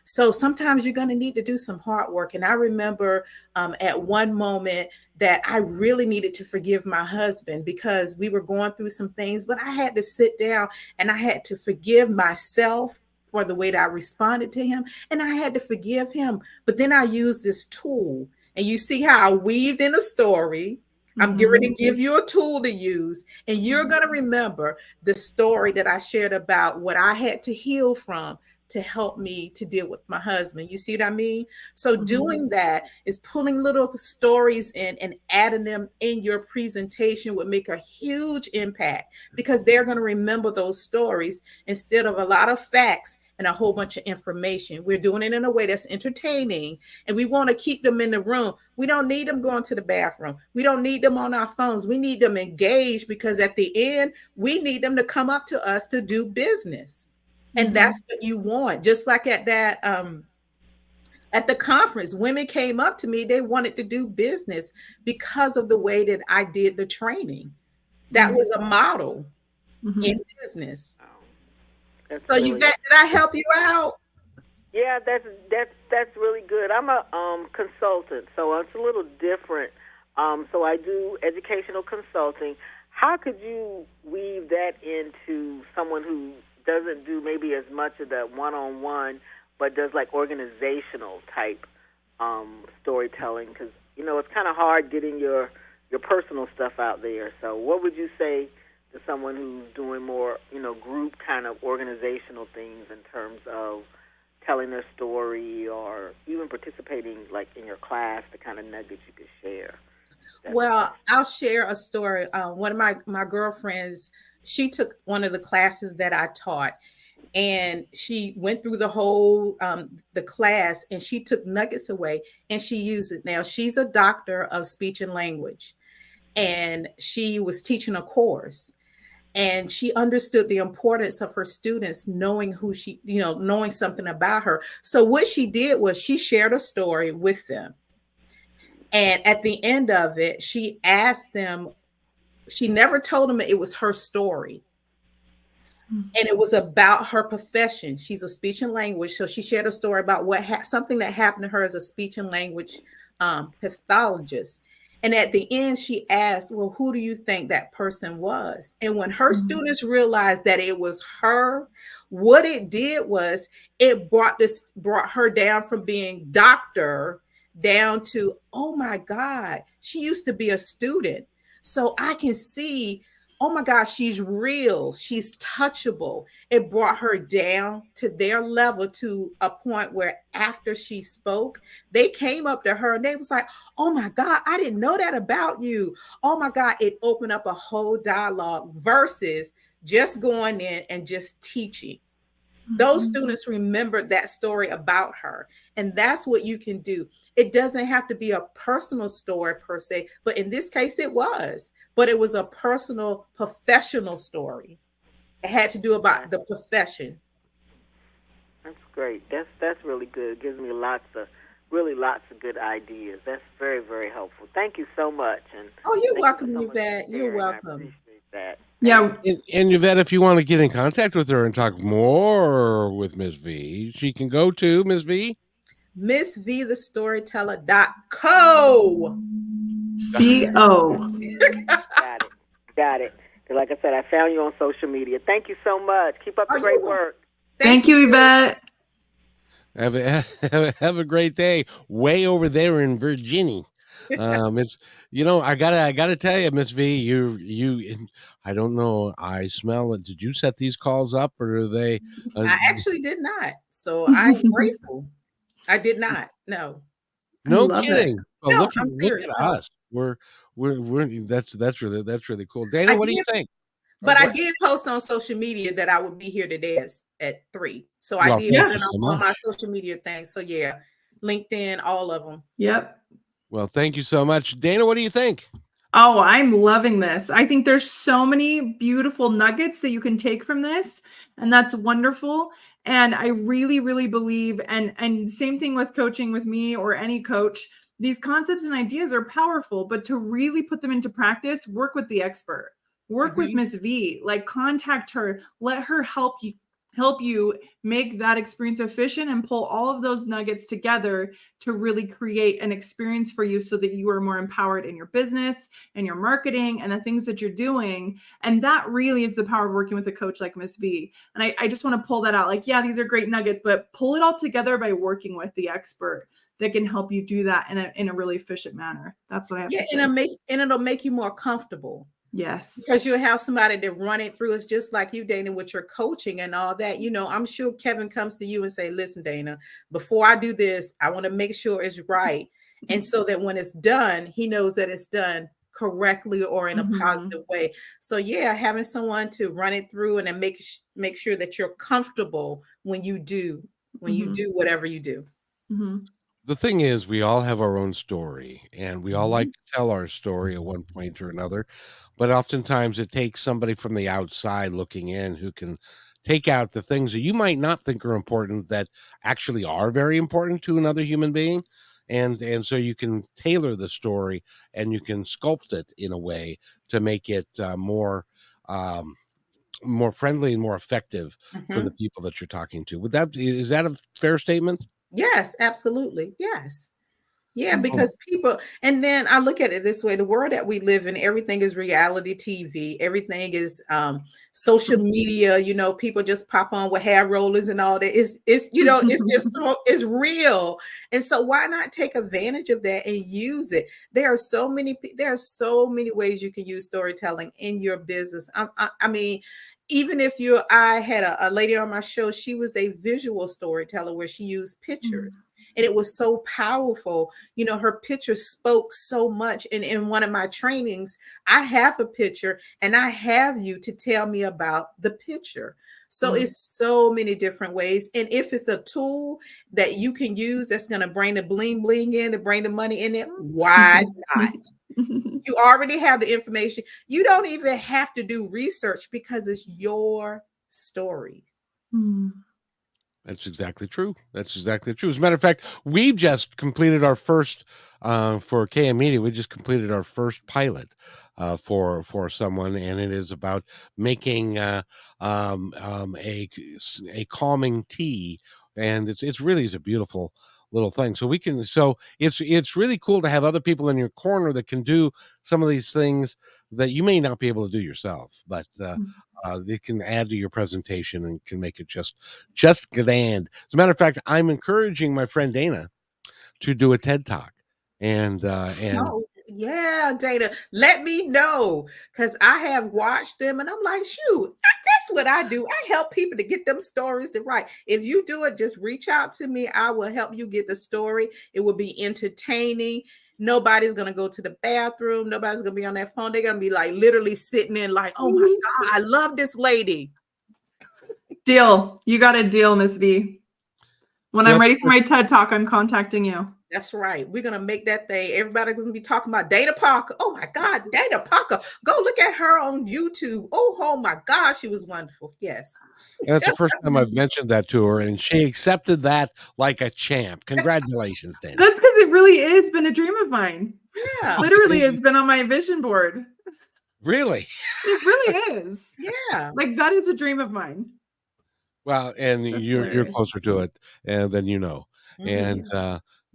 so sometimes you're going to need to do some hard work. And I remember at one moment that I really needed to forgive my husband, because we were going through some things, but I had to sit down and I had to forgive myself for the way that I responded to him. And I had to forgive him. But then I used this tool, and you see how I weaved in a story. I'm going to give you a tool to use, and you're going to remember the story that I shared about what I had to heal from to help me to deal with my husband. You see what I mean? So doing that is pulling little stories in and adding them in your presentation would make a huge impact, because they're going to remember those stories instead of a lot of facts and a whole bunch of information. We're doing it in a way that's entertaining, and we want to keep them in the room. We don't need them going to the bathroom. We don't need them on our phones. We need them engaged, because at the end, we need them to come up to us to do business. And that's what you want. Just like at that, at the conference, women came up to me. They wanted to do business because of the way that I did the training. That was a model in business. So really Yvette, did I help you out? Yeah, that's really good. I'm a consultant, so it's a little different. So I do educational consulting. How could you weave that someone who doesn't do maybe as much of the one-on-one, but does like organizational type storytelling? Because it's kind of hard getting your personal stuff out there. So what would you say to someone who's doing more group kind of organizational things in terms of telling their story, or even participating like in your class, the kind of nuggets you could share? Well, I'll share a story. One of my girlfriends, she took one of the classes that I taught, and she went through the whole the class, and she took nuggets away and she used it. Now she's a doctor of speech and language, and she was teaching a course, and she understood the importance of her students knowing who she, knowing something about her. So what she did was she shared a story with them. And at the end of it, she asked them, she never told them it was her story. And it was about her profession. She's a speech and language. So she shared a story about something that happened to her as a speech and language pathologist. And at the end, she asked, well, who do you think that person was? And when her students realized that it was her, what it did was it brought her down from being doctor down to, oh my God, she used to be a student. So I can see, oh my gosh, she's real. She's touchable. It brought her down to their level, to a point where after she spoke, they came up to her and they was like, oh my God, I didn't know that about you. Oh my God, it opened up a whole dialogue versus just going in and just teaching. Those students remembered that story about her. And that's what you can do. It doesn't have to be a personal story per se, but in this case it was. But it was a personal, professional story. It had to do about the profession. That's great. That's really good. It gives me lots of good ideas. That's very, very helpful. Thank you so much. And you're welcome, Yvette. You're welcome. I appreciate that. Yeah. And Yvette, if you want to get in contact with her and talk more with Ms. V, she can go to Ms. V. MissVTheStoryteller.co. CO. Got it. Like I said, I found you on social media. Thank you so much. Keep up the great work. Thank you, Yvette. Have a great day. Way over there in Virginia. It's I gotta tell you, Miss V, you I don't know. I smell it. Did you set these calls up, or are they? I actually did not. So I'm grateful. I did not. No. No kidding. Well, No, look I'm at serious. us. We're that's really cool. Dana, what do you think? But I did post on social media that I would be here today at 3. So I did put it on my social media things. So yeah, LinkedIn, all of them. Yep. Well, thank you so much. Dana, what do you think? Oh, I'm loving this. I think there's so many beautiful nuggets that you can take from this, and that's wonderful. And I really, really believe, and same thing with coaching with me or any coach, these concepts and ideas are powerful, but to really put them into practice, work with the expert. Work with Miss V, like contact her, let her help you make that experience efficient and pull all of those nuggets together to really create an experience for you so that you are more empowered in your business and your marketing and the things that you're doing. And that really is the power of working with a coach like Miss V. And I just want to pull that out. Like, yeah, these are great nuggets, but pull it all together by working with the expert that can help you do that in a really efficient manner. That's what I have to say. And it'll make you more comfortable. Yes. Because you'll have somebody to run it through. It's just like you, Dana, with your coaching and all that. I'm sure Kevin comes to you and say, listen, Dana, before I do this, I want to make sure it's right. And so that when it's done, he knows that it's done correctly or in a positive way. So yeah, having someone to run it through and then make sure that you're comfortable when you do whatever you do. The thing is, we all have our own story, and we all like to tell our story at one point or another. But oftentimes it takes somebody from the outside looking in who can take out the things that you might not think are important that actually are very important to another human being. And so you can tailor the story and you can sculpt it in a way to make it more friendly and more effective for the people that you're talking to. Is that a fair statement? Yes, absolutely. Yes. Yeah, because people, and then I look at it this way, the world that we live in, everything is reality TV, everything is social media, people just pop on with hair rollers and all that. It's just it's real. And so why not take advantage of that and use it? There are so many ways you can use storytelling in your business. I mean, even if I had a lady on my show, she was a visual storyteller where she used pictures. And it was so powerful. Her picture spoke so much. And in one of my trainings, I have a picture and I have you to tell me about the picture. So it's so many different ways. And if it's a tool that you can use that's going to bring the bling bling in, to bring the money in it, why not? You already have the information. You don't even have to do research because it's your story. That's exactly true. As a matter of fact, we've just completed our first for KM Media. We just completed our first pilot for someone, and it is about making a calming tea, and it's really is a beautiful little thing. So it's really cool to have other people in your corner that can do some of these things that you may not be able to do yourself, but they can add to your presentation and can make it just grand. As a matter of fact, I'm encouraging my friend Dana to do a TED Talk, and yeah, Dana, let me know, because I have watched them and I'm like, shoot, that's what I do. I help people to get them stories to write. If you do it, just reach out to me. I will help you get the story. It will be entertaining. Nobody's going to go to the bathroom. Nobody's going to be on their phone. They're going to be like literally sitting in like, oh my God, I love this lady. Deal. You got a deal, Miss V. When I'm ready for my TED Talk, I'm contacting you. That's right. We're going to make that thing. Everybody's going to be talking about Dana Parker. Oh my God, Dana Parker. Go look at her on YouTube. Oh my God, she was wonderful. Yes. And that's the first time I've mentioned that to her, and she accepted that like a champ. Congratulations, Dana. That's because it really has been a dream of mine. Yeah. Literally, it's been on my vision board. Really? It really is. Yeah. Like, that is a dream of mine. Well, and you're closer to it than you know. And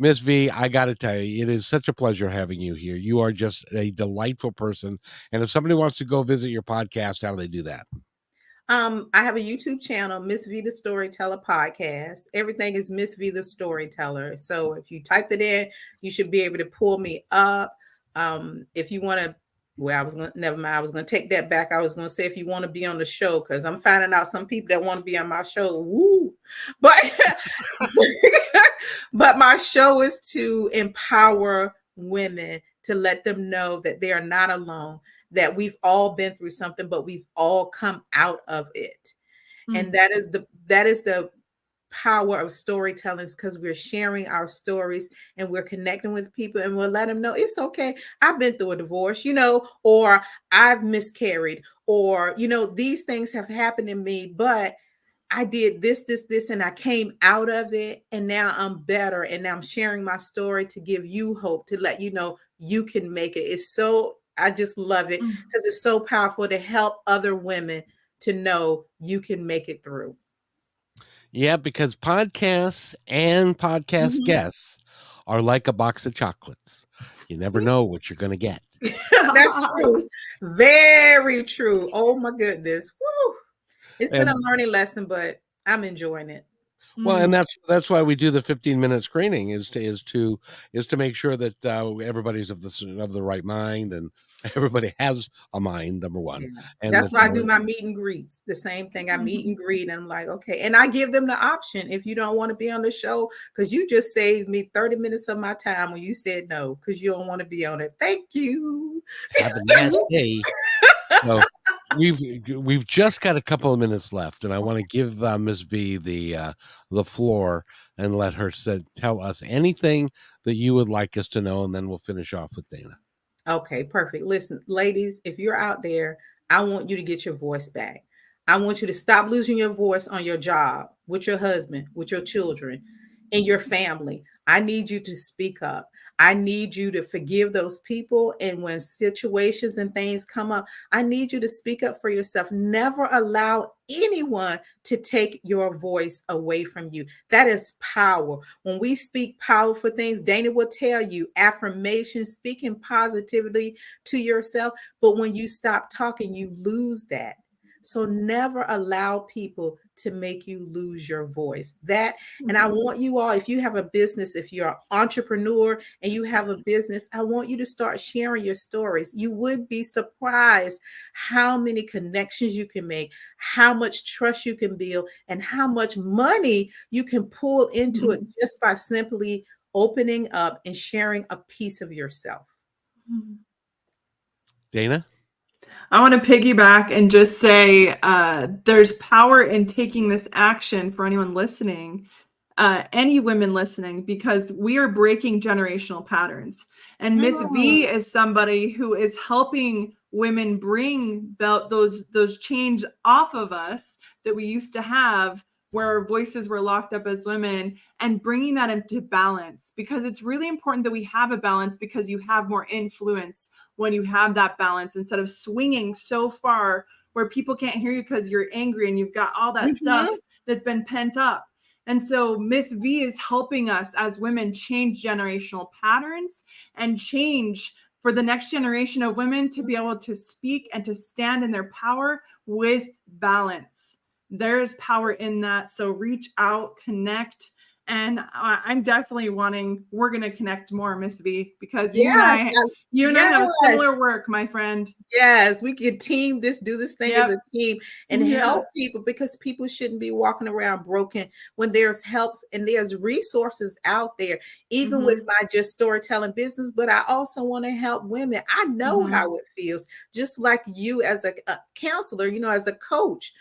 Miss V, I got to tell you, it is such a pleasure having you here. You are just a delightful person. And if somebody wants to go visit your podcast, how do they do that? I have a YouTube channel, Miss V the Storyteller Podcast. Everything is Miss V the Storyteller. So if you type it in, you should be able to pull me up. If you want to, never mind. I was going to take that back. I was going to say, if you want to be on the show, because I'm finding out some people that want to be on my show. Woo! But my show is to empower women, to let them know that they are not alone, that we've all been through something, but we've all come out of it. And that is the power of storytelling, because we're sharing our stories and we're connecting with people, and we'll let them know it's okay. I've been through a divorce, or I've miscarried, or, these things have happened to me, but I did this, and I came out of it, and now I'm better. And now I'm sharing my story to give you hope, to let you know you can make it. I just love it because it's so powerful to help other women to know you can make it through. Yeah, because podcasts and podcast guests are like a box of chocolates. You never know what you're going to get. That's true. Very true. Oh my goodness. Woo. It's been a learning lesson, but I'm enjoying it. Well, and that's why we do the 15-minute screening is to make sure that everybody's of the right mind, and everybody has a mind, number one. Yeah. And that's why I do my meet and greets. The same thing. I meet and greet, and I'm like, okay. And I give them the option, if you don't want to be on the show, because you just saved me 30 minutes of my time when you said no, because you don't want to be on it. Thank you. Have a nice day. So we've just got a couple of minutes left, and I want to give Ms. V the floor and let her tell us anything that you would like us to know, and then we'll finish off with Dana. Okay, perfect. Listen, ladies, if you're out there, I want you to get your voice back. I want you to stop losing your voice on your job, with your husband, with your children, in your family. I need you to speak up. I need you to forgive those people. And when situations and things come up, I need you to speak up for yourself. Never allow anyone to take your voice away from you. That is power. When we speak powerful things, Dana will tell you affirmation, speaking positively to yourself. But when you stop talking, you lose that. So never allow people to make you lose your voice. And I want you all, if you have a business, if you're an entrepreneur and you have a business, I want you to start sharing your stories. You would be surprised how many connections you can make, how much trust you can build, and how much money you can pull into it just by simply opening up and sharing a piece of yourself. Dana? I want to piggyback and just say there's power in taking this action for anyone listening, any women listening, because we are breaking generational patterns. And Miss V is somebody who is helping women bring those change off of us that we used to have, where our voices were locked up as women, and bringing that into balance, because it's really important that we have a balance, because you have more influence when you have that balance, instead of swinging so far where people can't hear you because you're angry and you've got all that stuff that's been pent up. And so Miss V is helping us as women change generational patterns and change for the next generation of women to be able to speak and to stand in their power with balance. There's power in that. So reach out, connect. And I'm definitely we're going to connect more, Miss V, because you and I have similar work, my friend. Yes, we can do this thing as a team and help people, because people shouldn't be walking around broken when there's helps and there's resources out there, even with my just storytelling business. But I also want to help women. I know how it feels, just like you as a counselor, as a coach.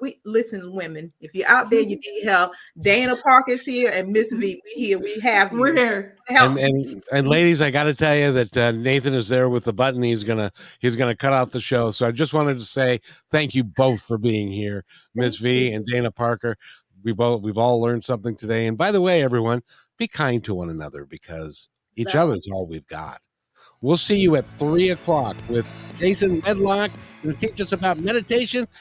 We listen, women, if you're out there, you need help. Dana Parker's here and Miss V, we have you. We're here. And ladies, I got to tell you that Nathan is there with the button. He's gonna cut out the show. So I just wanted to say thank you both for being here, Miss V and Dana Parker. We've all learned something today. And by the way, everyone, be kind to one another, because each other's all we've got. We'll see you at 3:00 with Jason Medlock, who will teach us about meditation